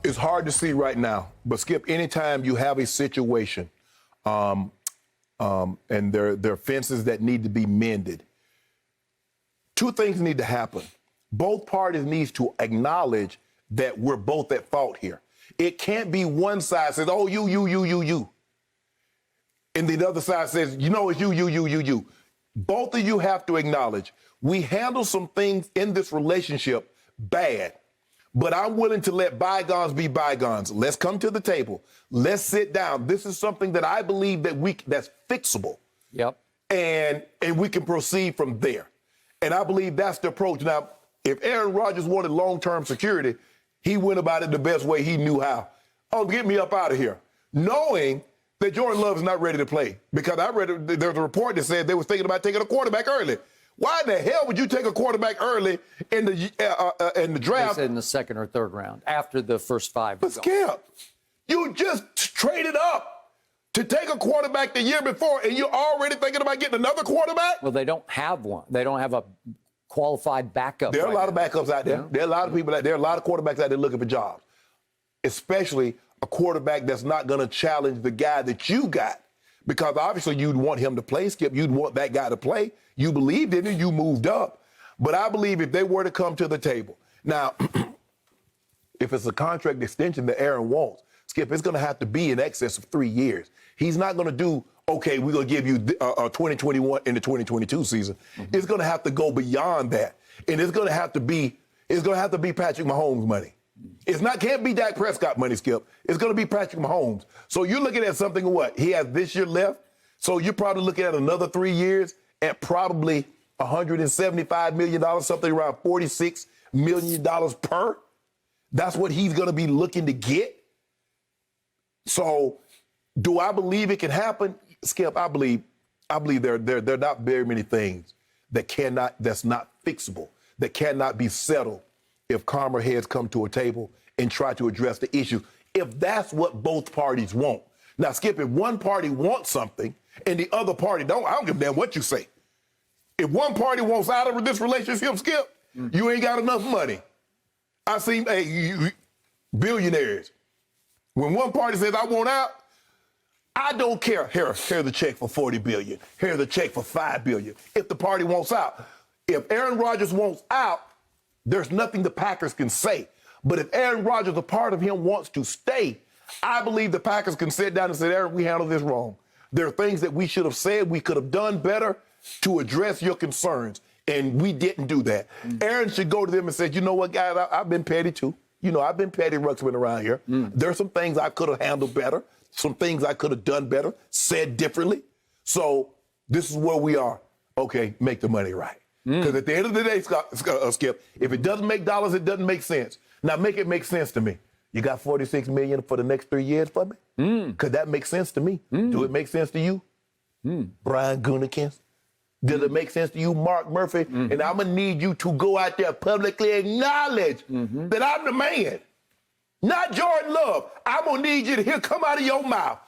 It's hard to see right now, but Skip, anytime you have a situation and there are fences that need to be mended, two things need to happen. Both parties need to acknowledge that we're both at fault here. It can't be one side says, oh, you. And the other side says, you know, it's you. Both of you have to acknowledge we handle some things in this relationship bad, but I'm willing to let bygones be bygones. Let's come to the table. Let's sit down. This is something that I believe that's fixable. Yep. And we can proceed from there. And I believe that's the approach. Now, if Aaron Rodgers wanted long-term security, he went about it the best way he knew how. Oh, get me up out of here. Knowing that Jordan Love is not ready to play. Because I read there's a report that said they was thinking about taking a quarterback early. Why in the hell would you take a quarterback early in the draft? They said in the second or third round, after the first five. But Skip, you just traded up to take a quarterback the year before, and you're already thinking about getting another quarterback? Well, they don't have one. They don't have a qualified backup. There are a lot of backups out there. There are a lot of people out there. There are a lot of quarterbacks out there looking for jobs, especially a quarterback that's not going to challenge the guy that you got, because obviously you'd want him to play, Skip. You'd want that guy to play. You believed in it. You moved up. But I believe if they were to come to the table. Now, if it's a contract extension that Aaron wants, Skip, it's going to have to be in excess of 3 years. He's not going to do, okay, we're going to give you 2021 in the 2022 season. Mm-hmm. It's going to have to go beyond that. And it's going to have to be Patrick Mahomes money. Can't be Dak Prescott money, Skip. It's going to be Patrick Mahomes. So you're looking at something of what? He has this year left. So you're probably looking at another 3 years at probably $175 million, something around $46 million per. That's what he's going to be looking to get. So do I believe it can happen? Skip, I believe there are not very many things that's not fixable, that cannot be settled if calmer heads come to a table and try to address the issue, if that's what both parties want. Now, Skip, if one party wants something and the other party don't, I don't give a damn what you say. If one party wants out of this relationship, Skip, you ain't got enough money. I see billionaires. When one party says, I want out, I don't care. Here's the check for $40 billion. Here's the check for $5 billion. If the party wants out. If Aaron Rodgers wants out, there's nothing the Packers can say. But if Aaron Rodgers, a part of him, wants to stay, I believe the Packers can sit down and say, Aaron, we handled this wrong. There are things that we should have said, we could have done better to address your concerns, and we didn't do that. Aaron should go to them and say, you know what, guys, I've been petty too. You know, I've been petty ruxpin around here. There's some things I could have handled better, some things I could have done better, said differently. So this is where we are. Okay, make the money right. Because at the end of the day, Skip, if it doesn't make dollars, it doesn't make sense. Now make it make sense to me. You got $46 million for the next 3 years for me? Because that makes sense to me. Do it make sense to you? Brian Gutekunst? Does it make sense to you, Mark Murphy? And I'm going to need you to go out there publicly acknowledge that I'm the man. Not Jordan Love. I'm going to need you to hear come out of your mouth.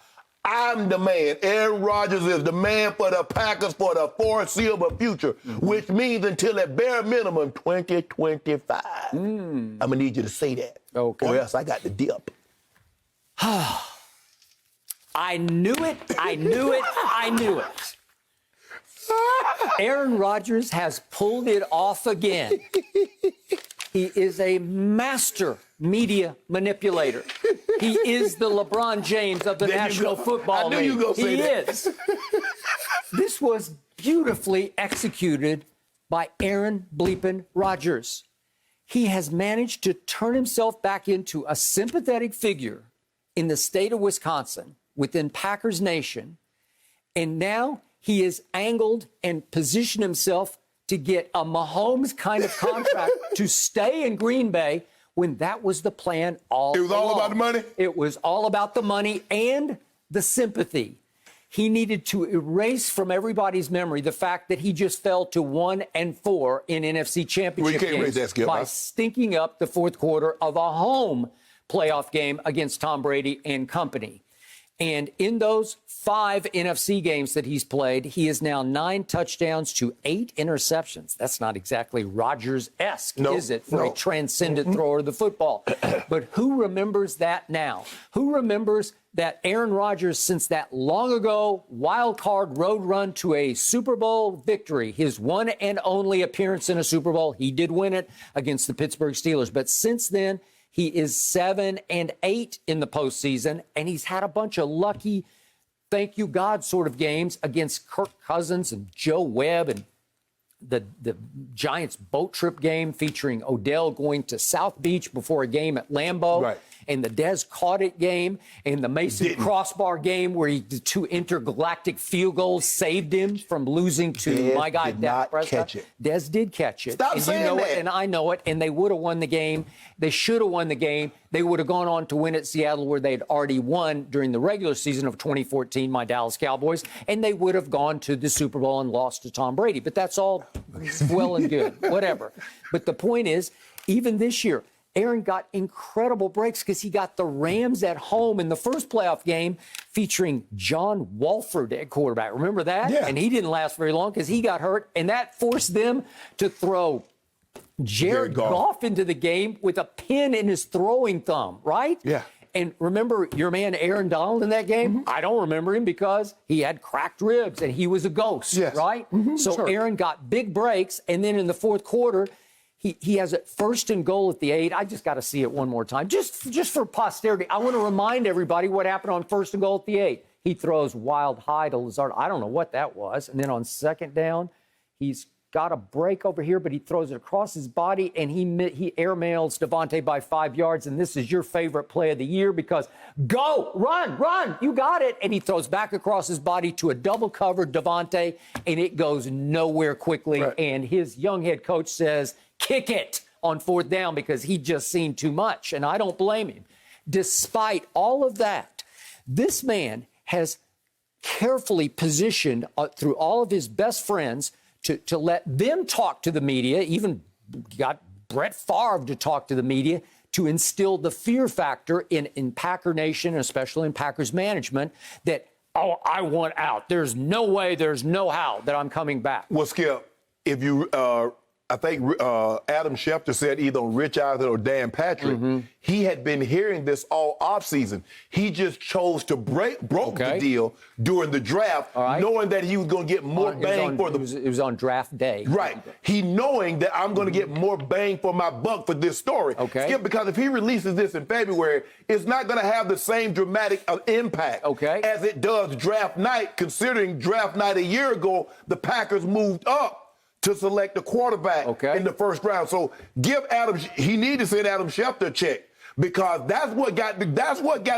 I'm the man. Aaron Rodgers is the man for the Packers for the foreseeable future, which means until at bare minimum 2025. I'm going to need you to say that. Okay. Or else I got the dip. I knew it. I knew it. I knew it. Aaron Rodgers has pulled it off again. He is a master media manipulator. He is the LeBron James of the National Football League. I knew you were going to say that. He is. This was beautifully executed by Aaron bleepin' Rodgers. He has managed to turn himself back into a sympathetic figure in the state of Wisconsin within Packers Nation, and now he is angled and positioned himself to get a Mahomes kind of contract to stay in Green Bay when that was the plan all along. It was all about the money? It was all about the money and the sympathy. He needed to erase from everybody's memory the fact that he just fell to 1-4 in NFC Championship games by stinking up the fourth quarter of a home playoff game against Tom Brady and company. And in those 5 NFC games that he's played, he is now 9 touchdowns to 8 interceptions. That's not exactly Rodgers-esque, is it, for a transcendent thrower of the football? But who remembers that now? Who remembers that Aaron Rodgers, since that long ago wild card road run to a Super Bowl victory, his one and only appearance in a Super Bowl, he did win it against the Pittsburgh Steelers. But since then, he is 7-8 in the postseason, and he's had a bunch of lucky, thank you God sort of games against Kirk Cousins and Joe Webb, and the Giants boat trip game featuring Odell going to South Beach before a game at Lambeau, and the Dez caught it game, and the Mason crossbar game where the 2 intergalactic field goals saved him from losing to my guy Dak Prescott. Dez did catch it. Stop saying you know that. It, and I know it, and they would have won the game. They should have won the game. They would have gone on to win at Seattle, where they'd already won during the regular season of 2014, my Dallas Cowboys, and they would have gone to the Super Bowl and lost to Tom Brady. But that's all well and good, whatever. But the point is, even this year, Aaron got incredible breaks because he got the Rams at home in the first playoff game featuring John Wolford at quarterback. Remember that? Yeah. And he didn't last very long because he got hurt, and that forced them to throw Jared Goff into the game with a pin in his throwing thumb, right? Yeah. And remember your man Aaron Donald in that game? I don't remember him because he had cracked ribs and he was a ghost, right? So Aaron got big breaks, and then in the fourth quarter, he has it 1st and goal at the 8. I just got to see it one more time, just for posterity. I want to remind everybody what happened on 1st and goal at the 8. He throws wild high to Lazard. I don't know what that was. And then on 2nd down, he's got a break over here, but he throws it across his body, and he airmails Devontae by 5 yards. And this is your favorite play of the year because go, run, you got it. And he throws back across his body to a double-covered Devontae, and it goes nowhere quickly. And his young head coach says, kick it on 4th down because he'd just seen too much, and I don't blame him. Despite all of that, this man has carefully positioned through all of his best friends to let them talk to the media, even got Brett Favre to talk to the media, to instill the fear factor in Packer Nation, especially in Packers management, that, oh, I want out. There's no way, there's no how that I'm coming back. Well, Skip, if you I think Adam Schefter said either on Rich Eisen or Dan Patrick, he had been hearing this all offseason. He just chose to broke the deal during the draft, knowing that he was going to get more bang for the... It was on draft day. Right. He knowing that I'm going to get more bang for my buck for this story. Skip, because if he releases this in February, it's not going to have the same dramatic impact as it does draft night, considering draft night a year ago, the Packers moved up to select a quarterback in the 1st round. So give he need to send Adam Schefter a check, because that's what got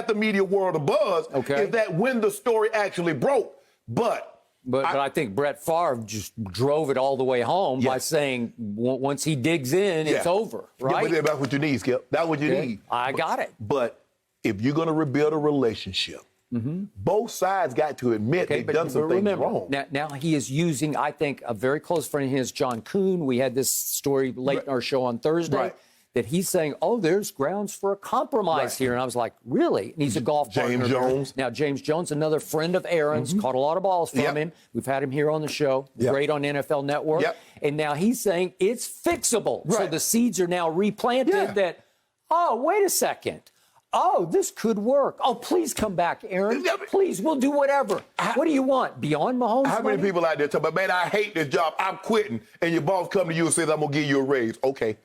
the media world a buzz, is that when the story actually broke. But I think Brett Favre just drove it all the way home by saying once he digs in, it's over, right? Yeah, but that's what you need, Skip. That's what you need. I got it. But if you're going to rebuild a relationship, both sides got to admit they've done some things wrong. Now he is using, I think, a very close friend of his, John Kuhn. We had this story late in our show on Thursday. That he's saying, oh, there's grounds for a compromise here. And I was like, really? And he's a golf partner. James Jones. Now, James Jones, another friend of Aaron's, caught a lot of balls from him. We've had him here on the show. Great on NFL Network. And now he's saying it's fixable. So the seeds are now replanted that, oh, wait a second. Oh, this could work. Oh, please come back, Aaron. Please, we'll do whatever. What do you want? Beyond Mahomes? How many people out there talking about, man, I hate this job, I'm quitting, and your boss come to you and says, I'm going to give you a raise. Okay.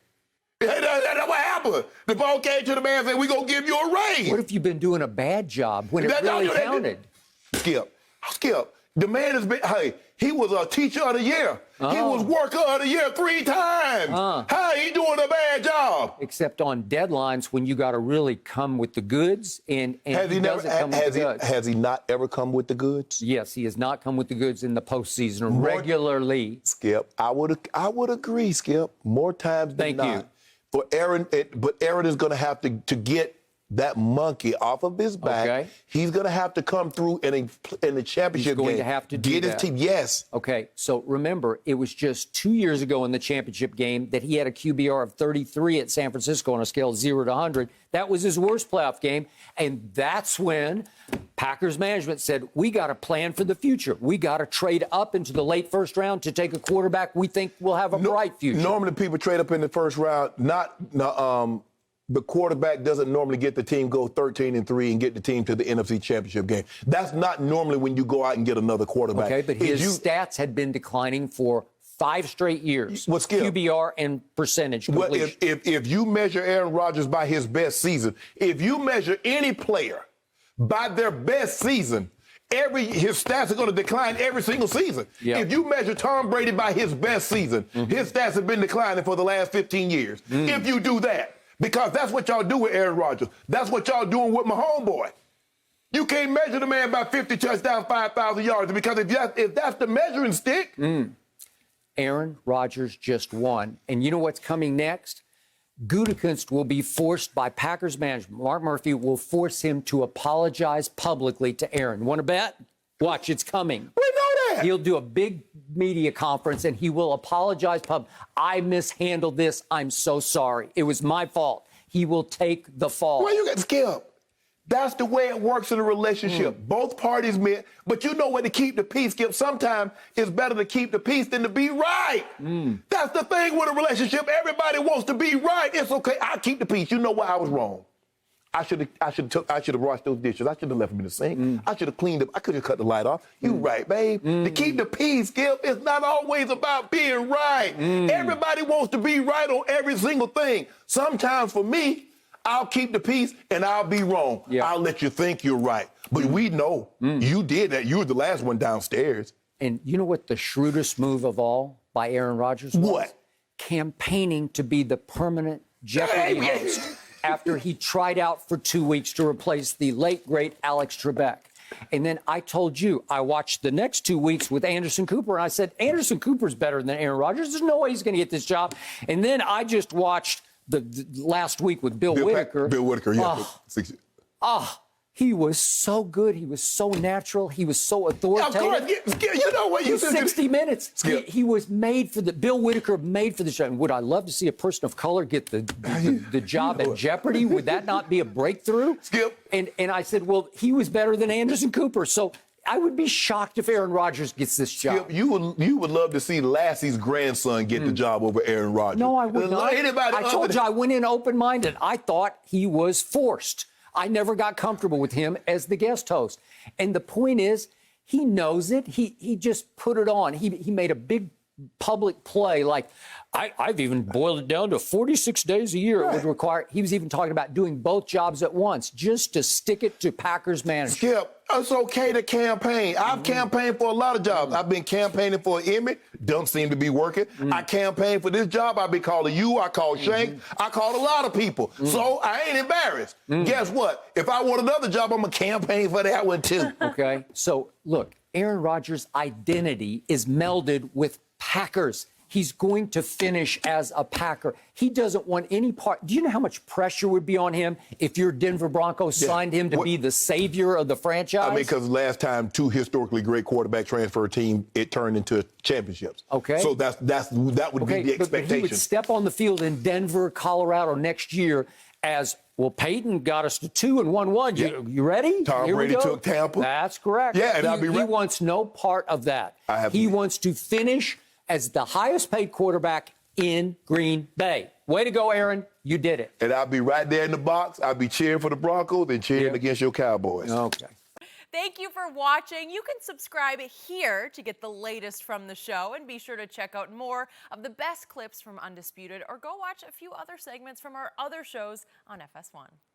That's what happened. The ball came to the man and said, we're going to give you a raise. What if you've been doing a bad job when it really counted? Skip. The man has been, he was a teacher of the year. He was worker of the year 3 times. How he doing a bad job? Except on deadlines when you got to really come with the goods, and has he not ever come with the goods? Yes, he has not come with the goods in the postseason regularly. Skip, I would agree, Skip, more times than not. Thank you. For Aaron, but Aaron is going to have to get that monkey off of his back. He's going to have to come through in the championship game. He's going to have to get his team. Yes. Okay, so remember, it was just 2 years ago in the championship game that he had a QBR of 33 at San Francisco on a scale of 0 to 100. That was his worst playoff game, and that's when Packers management said, we got to plan for the future. We got to trade up into the late first round to take a quarterback we think will have a bright future. Normally, people trade up in the first round. The quarterback doesn't normally get the team go 13-3 and get the team to the NFC Championship game. That's not normally when you go out and get another quarterback. Okay, but his stats had been declining for 5 straight years. Well, Skip, QBR and percentage completion. Well, if you measure Aaron Rodgers by his best season, if you measure any player by their best season, his stats are going to decline every single season. Yep. If you measure Tom Brady by his best season, his stats have been declining for the last 15 years. If you do that, because that's what y'all do with Aaron Rodgers. That's what y'all doing with my homeboy. You can't measure the man by 50 touchdowns, 5,000 yards, because if that's the measuring stick. Aaron Rodgers just won. And you know what's coming next? Gutekunst will be forced by Packers management. Mark Murphy will force him to apologize publicly to Aaron. Want to bet? Watch, it's coming. We know that. He'll do a big media conference and he will apologize publicly. I mishandled this. I'm so sorry. It was my fault. He will take the fall. Well, you got Skip. That's the way it works in a relationship. Both parties meant, but you know when to keep the peace, Skip. Sometimes it's better to keep the peace than to be right. That's the thing with a relationship. Everybody wants to be right. It's okay. I'll keep the peace. You know what? I was wrong. I should have washed those dishes. I should have left them in the sink. I should have cleaned them. I could have cut the light off. You right, babe. To keep the peace, Skip, it's not always about being right. Everybody wants to be right on every single thing. Sometimes for me, I'll keep the peace and I'll be wrong. Yeah. I'll let you think you're right. But we know you did that. You were the last one downstairs. And you know what the shrewdest move of all by Aaron Rodgers was? What? Campaigning to be the permanent Jeopardy host after he tried out for 2 weeks to replace the late, great Alex Trebek. And then I told you, I watched the next 2 weeks with Anderson Cooper, and I said, Anderson Cooper's better than Aaron Rodgers. There's no way he's going to get this job. And then I just watched the last week with Bill Whitaker. Bill Whitaker, yeah. He was so good. He was so natural. He was so authoritative. Of course, you know what you said. 60 minutes. He was made for Bill Whitaker made for the show. And would I love to see a person of color get the job at Jeopardy? Would that not be a breakthrough? Skip. And I said, well, he was better than Anderson Cooper. So I would be shocked if Aaron Rodgers gets this job. Skip, you would love to see Lassie's grandson get the job over Aaron Rodgers. No, I would not. I told you I went in open-minded. I thought he was forced. I never got comfortable with him as the guest host. And the point is, he knows it. He just put it on. He made a big public play. Like, I've even boiled it down to 46 days a year it would require. He was even talking about doing both jobs at once just to stick it to Packers management. Skip, it's okay to campaign. I've campaigned for a lot of jobs. I've been campaigning for an Emmy. Don't seem to be working. I campaigned for this job. I've been calling you. I called Shank. I called a lot of people. So I ain't embarrassed. Guess what? If I want another job, I'm going to campaign for that one too. Okay. So look, Aaron Rodgers' identity is melded with Packers. He's going to finish as a Packer. He doesn't want any part. Do you know how much pressure would be on him if your Denver Broncos signed him to be the savior of the franchise? I mean, because last time 2 historically great quarterback transfer team, it turned into championships. Okay. So that would be the expectation. But he would step on the field in Denver, Colorado next year as, well, Peyton got us to 2 and 1-1. You ready? Tom Here Brady took Tampa. That's correct. Yeah, and he wants no part of that. He wants to finish as the highest paid quarterback in Green Bay. Way to go, Aaron. You did it. And I'll be right there in the box. I'll be cheering for the Broncos and cheering against your Cowboys. Okay. Thank you for watching. You can subscribe here to get the latest from the show, and be sure to check out more of the best clips from Undisputed, or go watch a few other segments from our other shows on FS1.